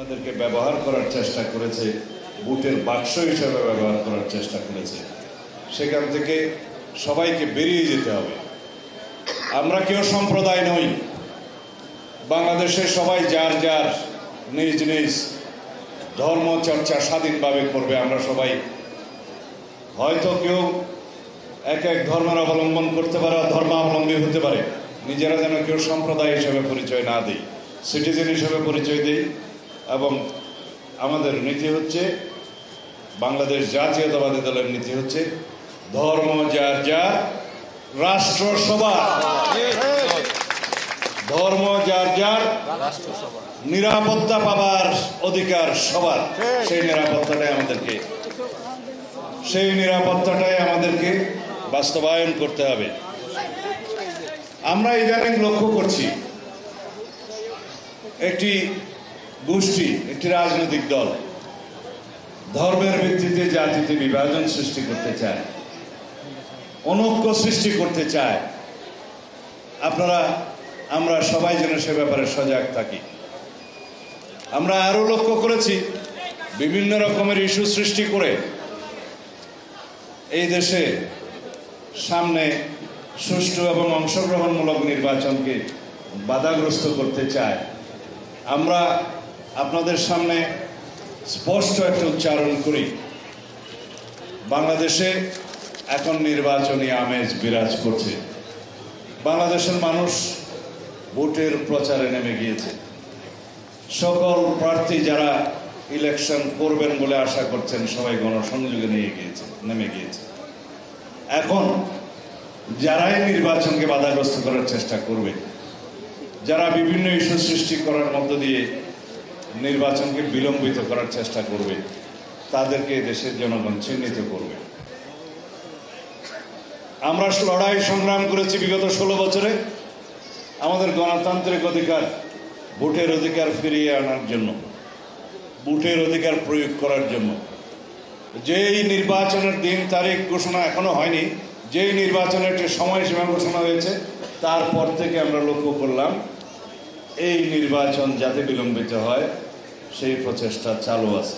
তাদেরকে ব্যবহার করার চেষ্টা করেছে, ভোটের বাক্স হিসেবে ব্যবহার করার চেষ্টা করেছে। সেখান থেকে সবাইকে বেরিয়ে যেতে হবে। আমরা কেউ সম্প্রদায় নই। বাংলাদেশে সবাই যার যার নিজ নিজ ধর্ম চর্চা স্বাধীনভাবে করবে। আমরা সবাই হয়তো কেউ এক এক ধর্মের অবলম্বন করতে পারে, ধর্মাবলম্বী হতে পারে। নিজেরা যেন কেউ সম্প্রদায় হিসেবে পরিচয় না দিই, সিটিজেন হিসেবে পরিচয় দিই। এবং আমাদের নীতি হচ্ছে, বাংলাদেশ জাতীয়তাবাদী দলের নীতি হচ্ছে ধর্ম যার যার, রাষ্ট্র সবার। ধর্ম যার যার, নিরাপত্তা পাবার অধিকার সবার। সেই নিরাপত্তাটাই আমাদেরকে বাস্তবায়ন করতে হবে। আমরা ইদানিং লক্ষ্য করছি একটি গোষ্ঠী, একটি রাজনৈতিক দল ধর্মের ভিত্তিতে জাতিতে বিভাজন সৃষ্টি করতে চায়, অনৈক্য সৃষ্টি করতে চায়। আমরা সবাই যেন সে ব্যাপারে সজাগ থাকি। আমরা আরো লক্ষ্য করেছি বিভিন্ন রকমের ইস্যু সৃষ্টি করে এই দেশে সামনে সুষ্ঠু এবং অংশগ্রহণমূলক নির্বাচনকে বাধাগ্রস্ত করতে চায়। আমরা আপনাদের সামনে স্পষ্ট একটা উচ্চারণ করি, বাংলাদেশে এখন নির্বাচনী আমেজ বিরাজ করছে। বাংলাদেশের মানুষ ভোটের প্রচারে নেমে গিয়েছে। সকল প্রার্থী যারা ইলেকশন করবেন বলে আশা করছেন সবাই গণসংযোগে নেমে গিয়েছে। এখন যারাই নির্বাচনকে বাধাগ্রস্ত করার চেষ্টা করবে, যারা বিভিন্ন ইস্যু সৃষ্টি করার মধ্য দিয়ে নির্বাচনকে বিলম্বিত করার চেষ্টা করবে, তাদেরকে দেশের জনগণ চিহ্নিত করবে। আমরা লড়াই সংগ্রাম করেছি বিগত 16 বছরে আমাদের গণতান্ত্রিক অধিকার, ভোটের অধিকার ফিরিয়ে আনার জন্য, ভোটের অধিকার প্রয়োগ করার জন্য। যেই নির্বাচনের দিন তারিখ ঘোষণা এখনো হয়নি, যেই নির্বাচনের একটি সময়সীমা ঘোষণা হয়েছে, তারপর থেকে আমরা লক্ষ্য করলাম এই নির্বাচন যাতে বিলম্বিত হয় সেই প্রচেষ্টা চালু আছে।